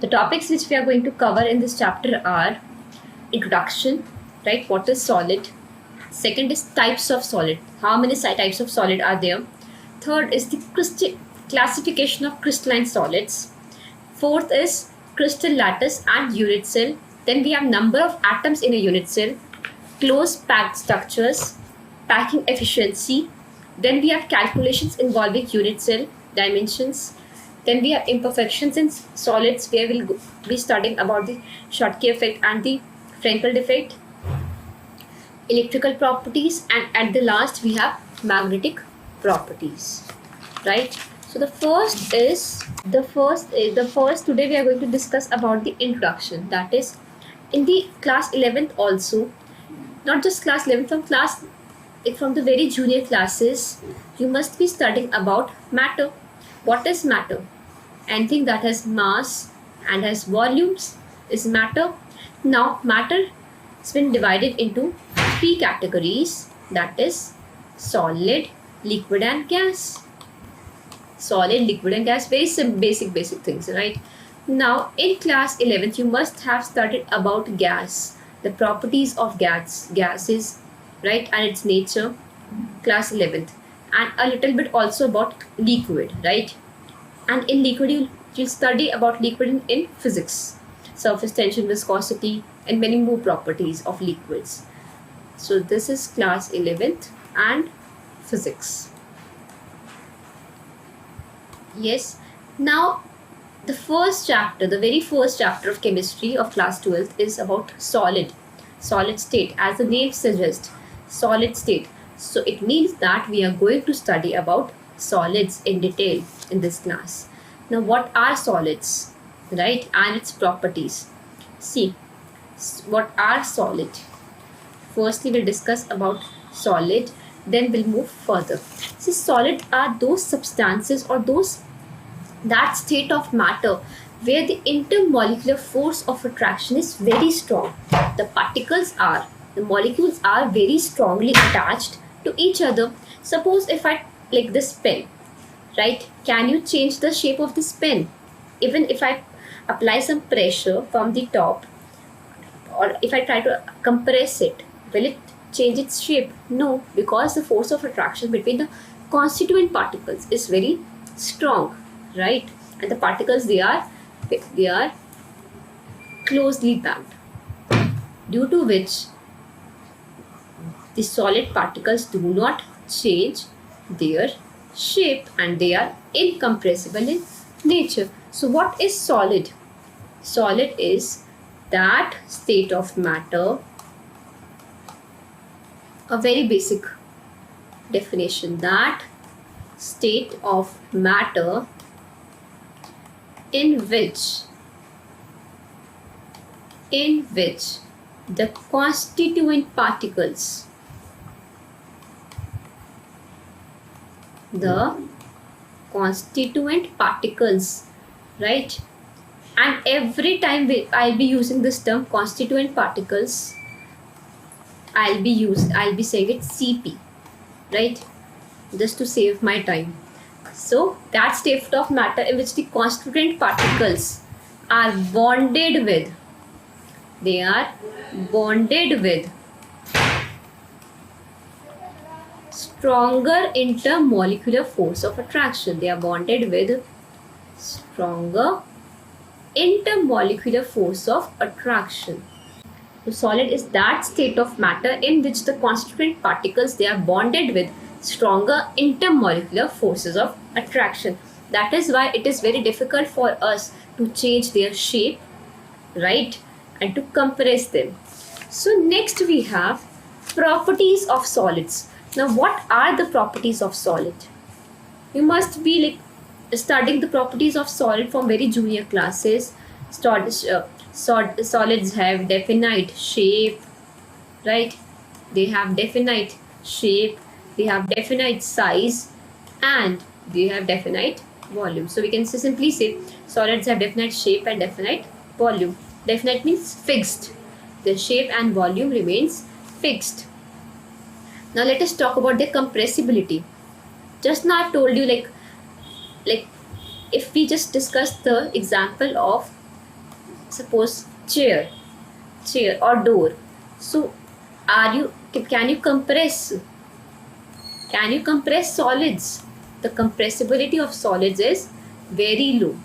The topics which we are going to cover in this chapter are introduction, right? What is solid? Second is types of solid. How many types of solid are there? Third is the classification of crystalline solids. Fourth is crystal lattice and unit cell. Then we have number of atoms in a unit cell, close packed structures, packing efficiency. Then we have calculations involving unit cell dimensions. Then we have imperfections in solids, where we'll be studying about the Schottky effect and the Frenkel effect, electrical properties, and at the last we have magnetic properties, right? So the first today we are going to discuss about the introduction. That is, in the class 11th also, not just class 11th, from the very junior classes, you must be studying about matter. What is matter? Anything that has mass and has volumes is matter. Now matter has been divided into three categories, that is solid, liquid and gas. Solid, liquid and gas, very basic things, right? Now in class 11th you must have studied about gas, the properties of gases, right, and its nature, class 11th, and a little bit also about liquid, right? And in liquid you'll study about liquid in physics, surface tension, viscosity, and many more properties of liquids. So this is class 11th and physics. Yes. Now the very first chapter of chemistry of class 12th is about solid state. As the name suggests, solid state. So it means that we are going to study about solids in detail in this class. Now what are solids, right, and its properties? See, what are solid? Firstly we'll discuss about solid, then we'll move further. See, solid are those substances or that state of matter where the intermolecular force of attraction is very strong. The molecules are very strongly attached to each other. Suppose if I like this pen, right? Can you change the shape of this pen? Even if I apply some pressure from the top, or if I try to compress it, will it change its shape? No, because the force of attraction between the constituent particles is very strong, right? And the particles, they are closely packed, due to which the solid particles do not change their shape and they are incompressible in nature. So what is solid? Solid is that state of matter, a very basic definition, that state of matter in which the constituent particles right, and every time I'll be using this term constituent particles, I'll be saying it CP, right, just to save my time. So that state of matter in which the constituent particles are bonded with stronger intermolecular force of attraction. They are bonded with stronger intermolecular force of attraction. So solid is that state of matter in which the constituent particles, they are bonded with stronger intermolecular forces of attraction. That is why it is very difficult for us to change their shape, right, and to compress them. So next we have properties of solids. Now what are the properties of solid? You must be studying the properties of solid from very junior classes. Solids have definite shape, right? They have definite shape, they have definite size, and they have definite volume. So we can simply say solids have definite shape and definite volume. Definite means fixed. The shape and volume remains fixed. Now let us talk about their compressibility. Just now I've told you, like if we just discuss the example of suppose chair or door. So can you compress solids? The compressibility of solids is very low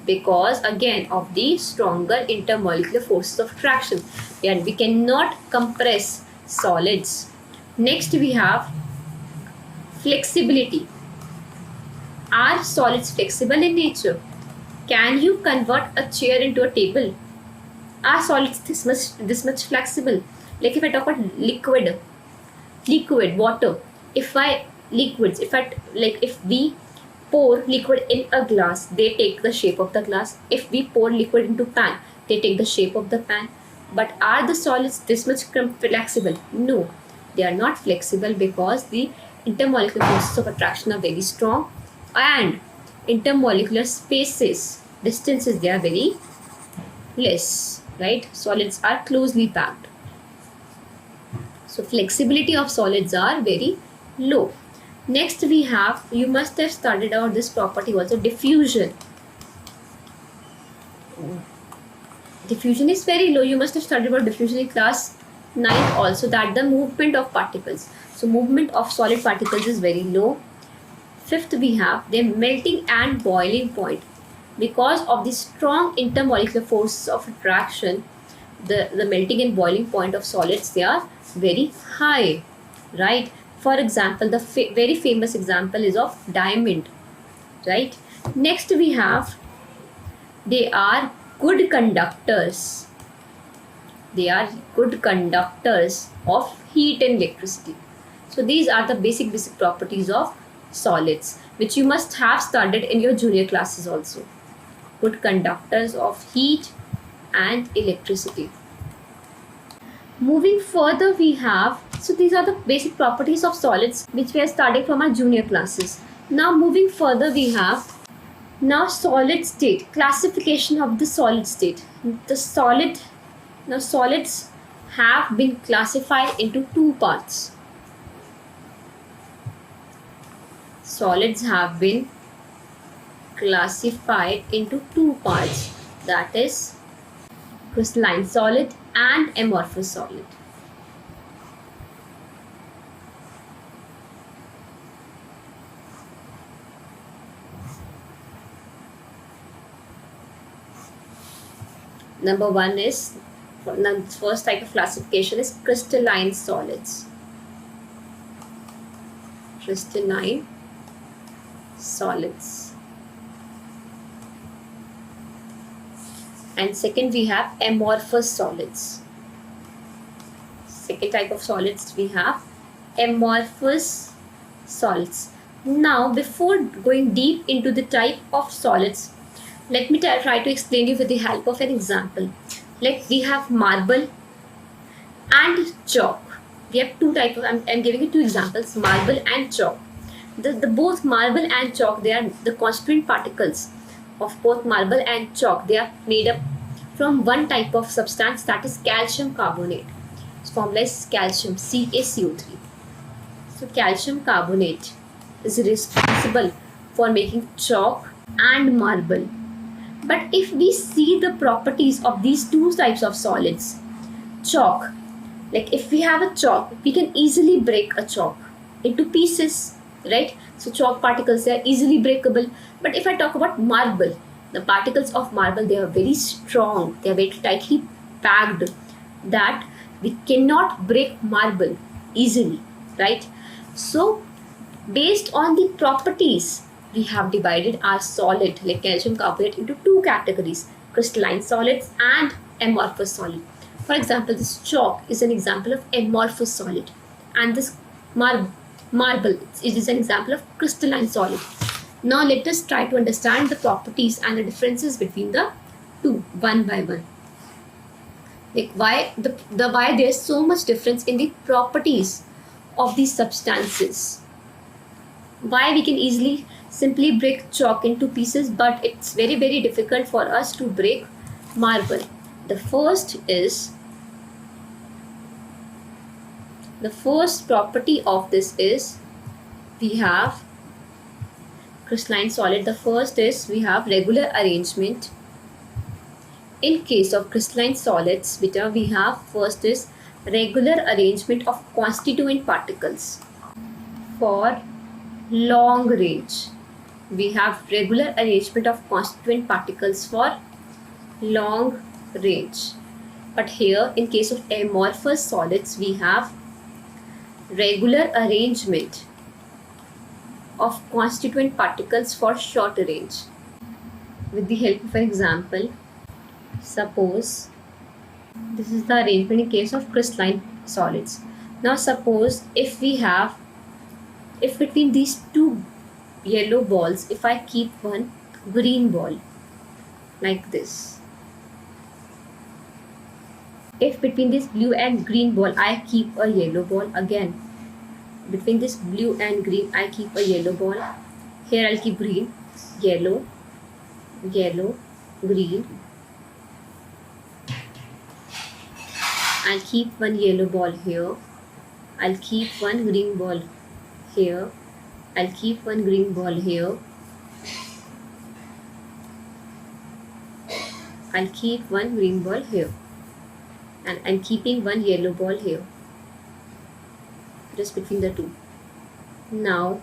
because again of the stronger intermolecular forces of attraction, and we cannot compress solids. Next we have flexibility. Are solids flexible in nature? Can you convert a chair into a table? Are solids this much flexible? Like if I talk about liquid water, if we pour liquid in a glass, they take the shape of the glass. If we pour liquid into pan, they take the shape of the pan. But are the solids this much flexible? No, they are not flexible because the intermolecular forces of attraction are very strong, and intermolecular distances, they are very less, right? Solids are closely packed. So flexibility of solids are very low. Next we have, you must have studied about this property also, diffusion. Diffusion is very low. You must have studied about diffusion in class 9 also, that the movement of particles. So movement of solid particles is very low. Fifth we have their melting and boiling point. Because of the strong intermolecular forces of attraction, the melting and boiling point of solids, they are very high, right? For example, the very famous example is of diamond, right? Next we have, they are good conductors. They are good conductors of heat and electricity. So these are the basic properties of solids, which you must have studied in your junior classes also. Good conductors of heat and electricity. Moving further we have, so these are the basic properties of solids which we are studying from our junior classes. Now moving further we have, now solid state, classification of the solid state. Now solids have been classified into two parts. Solids have been classified into two parts, that is crystalline solid and amorphous solid. Number one is, the first type of classification is crystalline solids. Crystalline solids. And second we have amorphous solids. Second type of solids we have amorphous solids. Now before going deep into the type of solids, let me try to explain you with the help of an example. Like we have marble and chalk. We have two types of, I'm giving you two examples, marble and chalk. The both marble and chalk, they are the constituent particles of both marble and chalk. They are made up from one type of substance, that is calcium carbonate. Its formula is calcium, CaCO3. So calcium carbonate is responsible for making chalk and marble. But if we see the properties of these two types of solids, chalk, like if we have a chalk, we can easily break a chalk into pieces, right? So chalk particles, they are easily breakable. But if I talk about marble, the particles of marble, they are very strong, they are very tightly packed, that we cannot break marble easily, right? So based on the properties, we have divided our solid like calcium carbonate into two categories, crystalline solids and amorphous solid. For example, this chalk is an example of amorphous solid, and this marble is an example of crystalline solid. Now let us try to understand the properties and the differences between the two one by one. Like why why there is so much difference in the properties of these substances. Why we can easily simply break chalk into pieces, but it's very difficult for us to break marble. The first property of this is, we have crystalline solid. The first is, we have regular arrangement In case of crystalline solids, beta, we have first is regular arrangement of constituent particles for long range. We have regular arrangement of constituent particles for long range. But here, in case of amorphous solids, we have regular arrangement of constituent particles for short range. With the help of an example, suppose this is the arrangement in case of crystalline solids. Now suppose if between these two yellow balls, if I keep one green ball like this, if between this blue and green ball I keep a yellow ball, again between this blue and green I keep a yellow ball, here I'll keep green, yellow, yellow, green, I'll keep one yellow ball here, I'll keep one green ball here, I'll keep one green ball here, I'll keep one green ball here, and I'm keeping one yellow ball here, just between the two. Now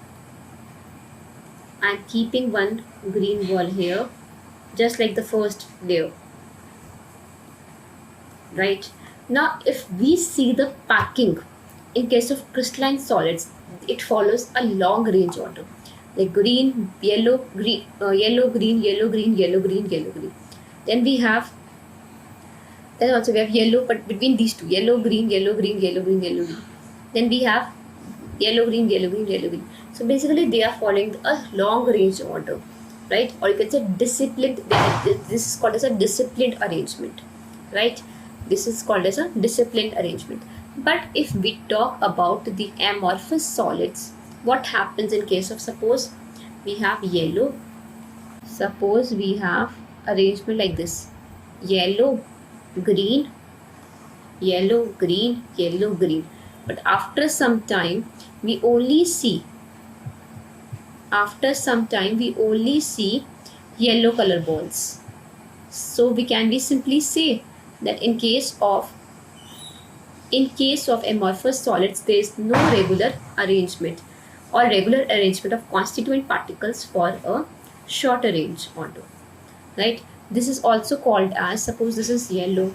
I'm keeping one green ball here, just like the first layer. Right? Now if we see the packing in case of crystalline solids, it follows a long range order, like green, yellow, green, yellow, green, yellow, green, yellow, green, yellow, green. Then also we have yellow, but between these two, yellow, green, yellow, green, yellow, green, yellow, green. Then we have yellow, green, yellow, green, yellow, green. So basically they are following a long range order, right? Or you can say disciplined. This is called as a disciplined arrangement, right? This is called as a disciplined arrangement. But if we talk about the amorphous solids, what happens in case of, suppose we have yellow, suppose we have arrangement like this, yellow, green, yellow, green, yellow, green. But after some time we only see yellow color balls. So we can simply say that in case of amorphous solids, there is no regular arrangement of constituent particles for a shorter range order, right? This is also called as, suppose this is yellow,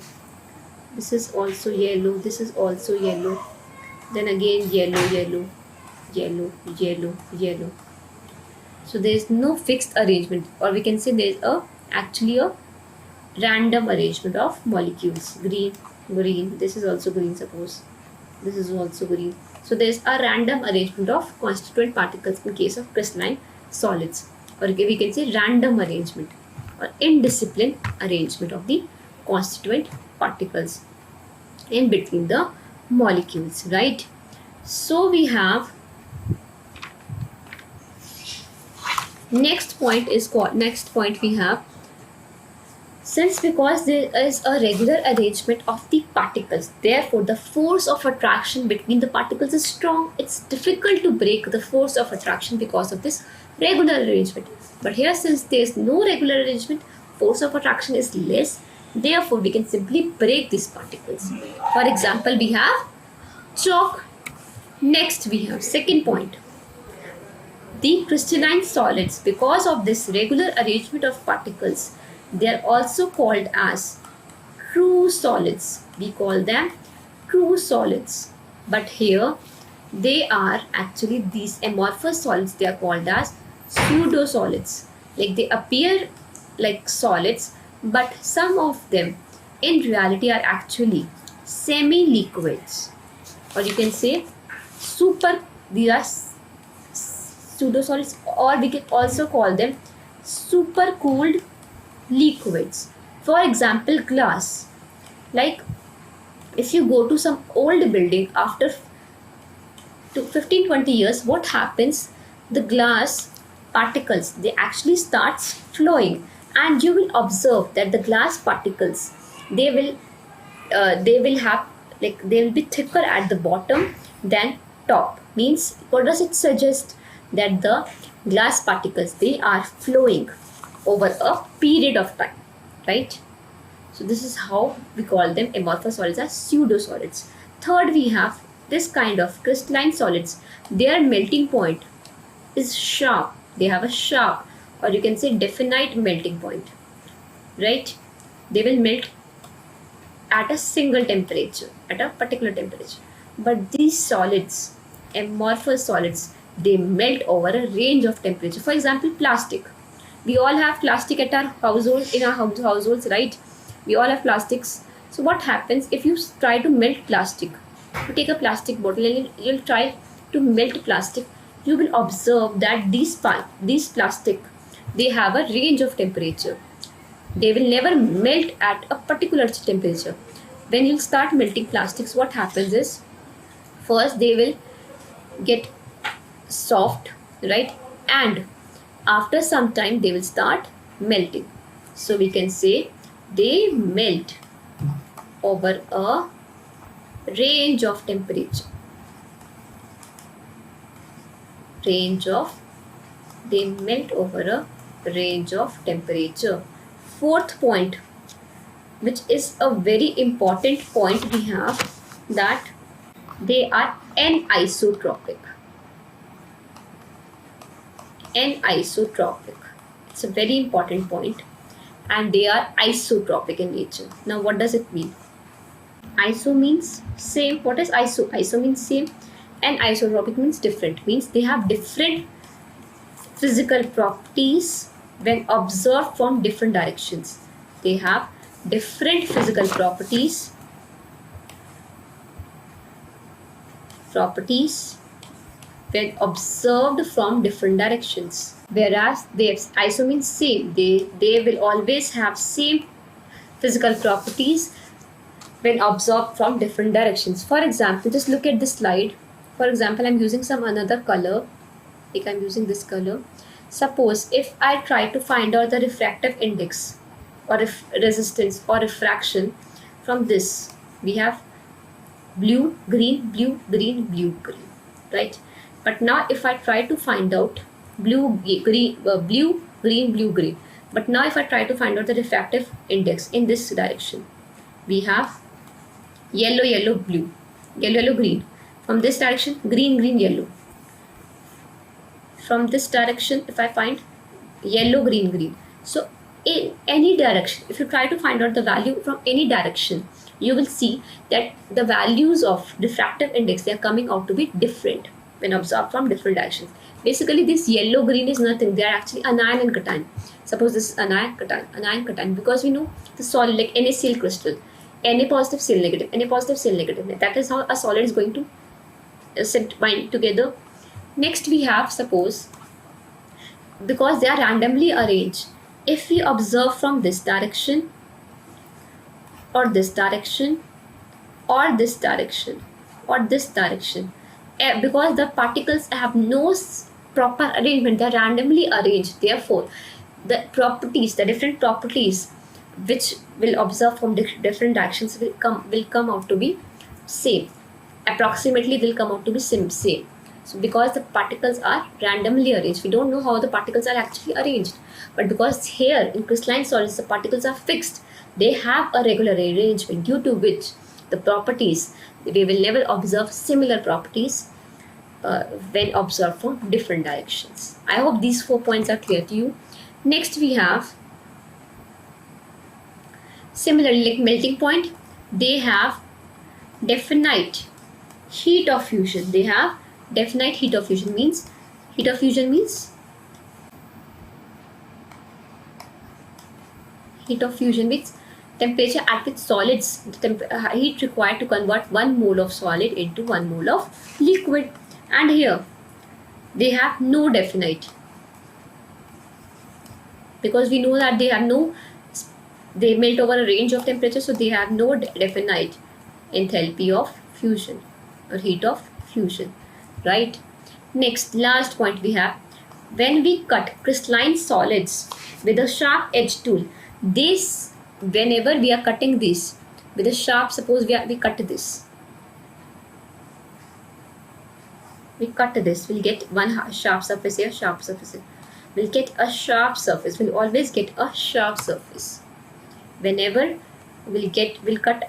this is also yellow, this is also yellow, then again yellow, yellow, yellow, yellow, yellow. So there is no fixed arrangement, or we can say there is actually a random arrangement of molecules. Green, green, this is also green, suppose this is also green. So there is a random arrangement of constituent particles in case of crystalline solids, or we can say random arrangement or indisciplined arrangement of the constituent particles in between the molecules, right? So we have next point we have, since because there is a regular arrangement of the particles, therefore the force of attraction between the particles is strong. It's difficult to break the force of attraction because of this regular arrangement. But here, since there is no regular arrangement, force of attraction is less, therefore we can simply break these particles. For example, we have chalk. Next we have second point, the crystalline solids, because of this regular arrangement of particles, they are also called as true solids. We call them true solids. But here they are actually, these amorphous solids, they are called as pseudo solids. Like they appear like solids, but some of them in reality are actually semi liquids, or you can say these are pseudo solids, or we can also call them super cooled liquids. For example, glass. Like if you go to some old building after 15-20 years, what happens? The glass particles, they actually starts flowing, and you will observe that the glass particles, they will have, like they will be thicker at the bottom than top. Means what does it suggest? That the glass particles, they are flowing over a period of time, right? So this is how we call them amorphous solids as pseudo-solids. Third, we have this kind of crystalline solids. Their melting point is sharp. They have a sharp, or you can say definite melting point, right? They will melt at a single temperature, at a particular temperature. But these solids, amorphous solids, they melt over a range of temperature. For example, plastic. We all have plastic at our household, in our households, right? We all have plastics. So what happens if you try to melt plastic? You take a plastic bottle and you'll try to melt plastic. You will observe that these plastic, they have a range of temperature. They will never melt at a particular temperature. When you start melting plastics, what happens is, first they will get soft, right? And after some time they will start melting. So we can say they melt over a range of temperature. They melt over a range of temperature. Fourth point, which is a very important point we have, that they are anisotropic. Anisotropic. It's a very important point. And they are isotropic in nature. Now what does it mean? Iso means same. What is iso? Iso means same. And isotropic means different. Means they have different physical properties when observed from different directions. They have different physical properties when observed from different directions. Whereas iso means same. They will always have same physical properties when observed from different directions. For example, just look at this slide. For example, I'm using some another color. Like I'm using this color. Suppose if I try to find out the refractive index or resistance or refraction from this, we have blue, green, blue, green, blue, green, right? But now if I try to find out blue, green, blue, green. But now if I try to find out the refractive index in this direction, we have yellow, yellow, blue, yellow, yellow, green. From this direction, green, green, yellow. From this direction, if I find yellow, green, green. So in any direction, if you try to find out the value from any direction, you will see that the values of refractive index, they are coming out to be different when observed from different directions. Basically, this yellow, green is nothing. They are actually anion and cation. Suppose this is anion, cation, because we know the solid like NaCl crystal, Na positive, Cl negative, Na positive, Cl negative. That is how a solid is going to bind together. Next we have, suppose, because they are randomly arranged, if we observe from this direction or this direction or this direction or this direction, because the particles have no proper arrangement, they are randomly arranged, therefore the properties, the different properties which will observe from different directions will come out to be same. Approximately they'll come out to be same. So because the particles are randomly arranged, we don't know how the particles are actually arranged, but because here in crystalline solids the particles are fixed, they have a regular arrangement, due to which the properties, we will never observe similar properties when observed from different directions. I hope these 4 points are clear to you. Next we have, similarly like melting point, they have definite heat of fusion. They have definite heat of fusion. Means temperature at which solids, heat required to convert 1 mole of solid into 1 mole of liquid. And here they have no definite, because we know that they melt over a range of temperature, so they have no definite enthalpy of fusion or heat of fusion, right? Next, last point we have, when we cut crystalline solids with a sharp edge tool, this, whenever we are cutting this with a sharp, suppose we cut this, we'll get one sharp surface here, we'll get a sharp surface, we'll always get a sharp surface whenever we'll cut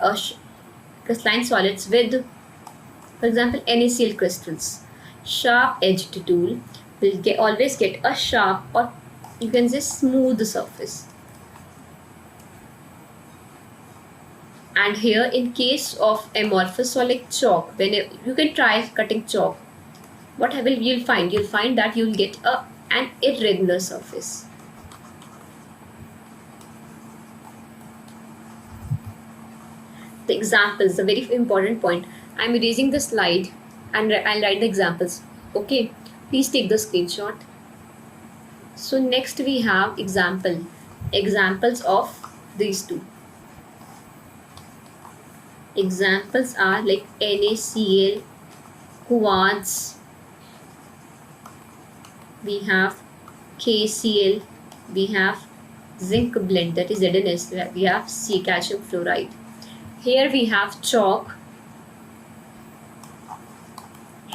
crystalline solids with, for example, NaCl crystals. Sharp edged tool will always get a sharp, or you can say smooth surface. And here, in case of amorphous or like chalk, when you can try cutting chalk, what you'll find? You'll find that you'll get an irregular surface. The examples, the very important point. I'm erasing the slide and I'll write the examples. Okay, please take the screenshot. So next we have examples of these two. Examples are like NaCl, quartz, we have KCl, we have zinc blend, that is ZnS, we have calcium fluoride. Here we have chalk,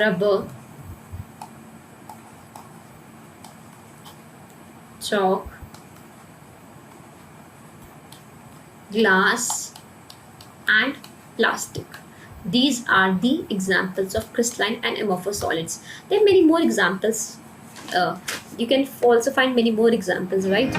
rubber, glass, and plastic. These are the examples of crystalline and amorphous solids. There are many more examples. You can also find many more examples, right?